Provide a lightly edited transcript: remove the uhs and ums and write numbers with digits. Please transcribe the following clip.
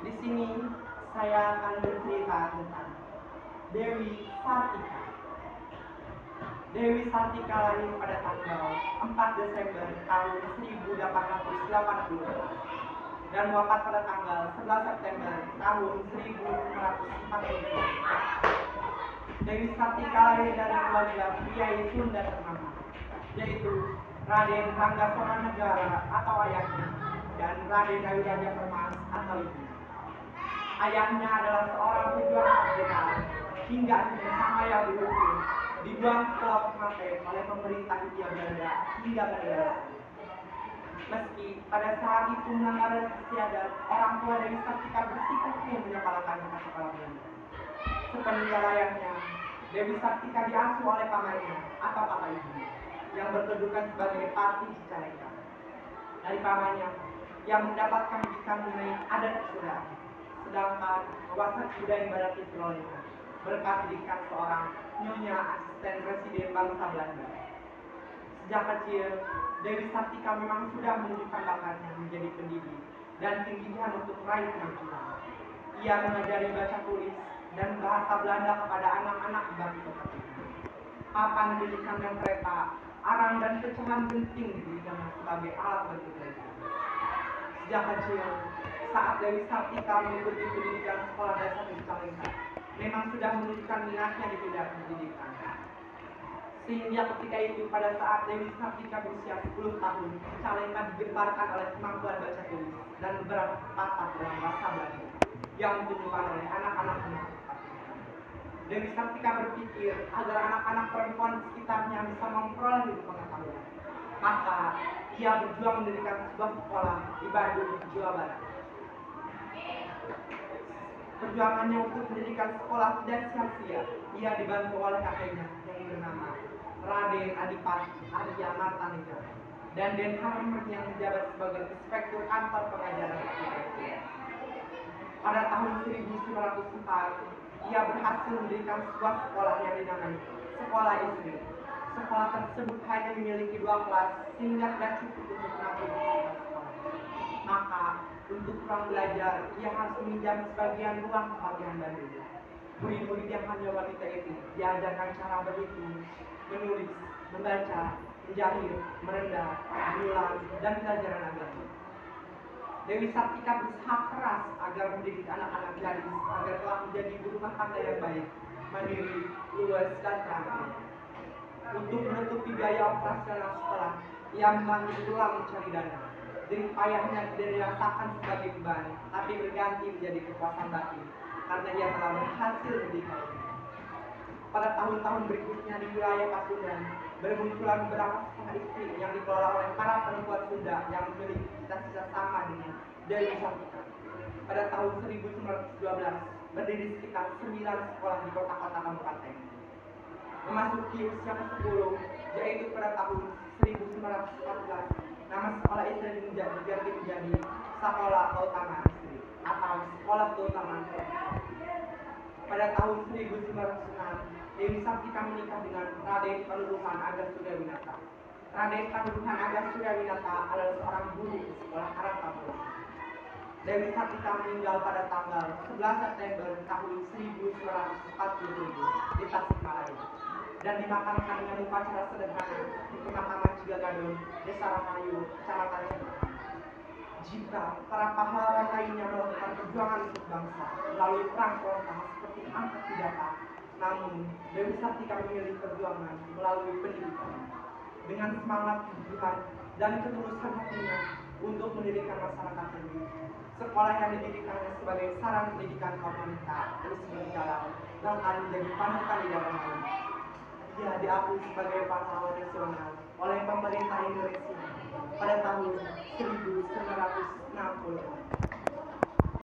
Di sini saya akan bercerita tentang Dewi Sartika. Dewi Sartika lahir pada tanggal 4 Desember tahun 1880 dan wafat pada tanggal 11 September tahun 1940. Dewi Sartika lahir dari keluarga priai Sunda ternama, yaitu Raden Rangga Somanegara atau ayahnya dan Raden Ayu Raja Permas atau ibunya. Ayahnya adalah seorang pejuang merdeka hingga akhirnya sang ayah dihukum, dibuang ke Pulau Ternate oleh pemerintah Hindia Belanda hingga berdaya. Meski pada saat itu melanggar istiadat, orang tua Dewi Sartika bersikukuh menyekolahkannya ke sekolah Belanda. Sepeninggal ayahnya, Dewi Sartika diasuh oleh pamannya atau kakak ibunya yang berkedudukan sebagai Pati Cicalengka. Dari pamannya yang mendapatkan pendidikan mengenai adat Sunda, sedangkan wawasan budaya barat diperolehnya berkat didikan seorang nyonya asisten presiden bangsa Belanda. Sejak kecil, Dewi Sartika memang sudah menunjukkan bakatnya menjadi pendidik dan kegigihan untuk meraih kemajuan. Ia mengajari baca tulis dan bahasa Belanda kepada anak-anak bangsa itu. Papan pendidikan dan kereta, arang dan pecahan genting diberikan sebagai alat bantu belajar. Sejak kecil, saat Dewi Sartika mengikuti pendidikan sekolah dasar di Cicalengka, memang sudah menunjukkan minatnya di bidang pendidikan. Sehingga ketika itu pada saat Dewi Sartika berusia 10 tahun, Cicalengka digemparkan oleh kemampuan baca tulis dan beberapa patah dalam bahasa Belanda yang ditemukan oleh anak-anak muda. Dewi Sartika berpikir agar anak-anak perempuan di sekitarnya bisa memperoleh pengetahuan. Maka ia berjuang mendirikan sebuah sekolah di Bandung, Jawa Barat. Perjuangannya untuk mendirikan sekolah tidak sia-sia. Ia dibantu oleh kakeknya yang bernama Raden Adipati Arya Martanegara dan Den Harmer yang menjabat sebagai inspektur kantor pengajaran arsitektur. Pada tahun 1904, ia berhasil mendirikan sebuah sekolah yang dinamai Sekolah Istri. Sekolah tersebut hanya memiliki 2 kelas sehingga tidak cukup untuk menampung sekolah. Maka untuk ruang belajar, ia harus meminjam sebagian ruang ke bagian Bandung. Murid-murid yang hanya wanita itu diajarkan cara berhitung, menulis, membaca, menjahit, merendam, menyulam, dan pelajaran agama. Dewi Sartika berusaha keras agar mendidik anak-anak gadis agar telah menjadi ibu rumah tangga yang baik, mandiri, luwes, dan terampil. Untuk menutupi biaya operasional sekolah, ia memanggil tulang mencari dana. Jerih payahnya tidak dirasakan sebagai beban, tapi berganti menjadi kepuasan batin karena ia telah berhasil mendidiknya. Pada tahun-tahun berikutnya di wilayah Pasundan, bermunculan beberapa sekolah istri yang dikelola oleh para perempuan Sunda yang memiliki cita-cita sama dengan Dewi Sartika. Pada tahun 1912, berdiri sekitar 9 sekolah di kota-kota kabupaten. Memasuki usia ke-10, yaitu pada tahun 1914, nama sekolah istri diganti menjadi Sekolah Keutamaan Istri atau Sekolah Keutamaan Perempuan. Pada tahun 1906, Dewi Sartika menikah dengan Raden Panuruhan Aga Suryawinata. Raden Panuruhan Aga Suryawinata adalah seorang guru di sekolah Karangtapura. Dewi Sartika meninggal pada tanggal 11 September tahun 1947 di Tasikmalaya dan dimakamkan dengan upacara sederhana di pemakaman Cigagadon, Desa Rahayu, Kecamatan Cirebon. Jika para pahlawan lainnya melakukan perjuangan untuk bangsa melalui perang frontal seperti angkat senjata, namun Dewi Sartika memilih perjuangan melalui pendidikan dengan semangat kegigihan dan ketulusan hatinya untuk mendirikan masyarakat sendiri. Sekolah yang didirikannya sebagai sarana pendidikan kaum wanita terus berjalan dan akan menjadi panutan di dalam lain. Ia diakui sebagai pahlawan nasional oleh pemerintah Indonesia pada tahun 1960.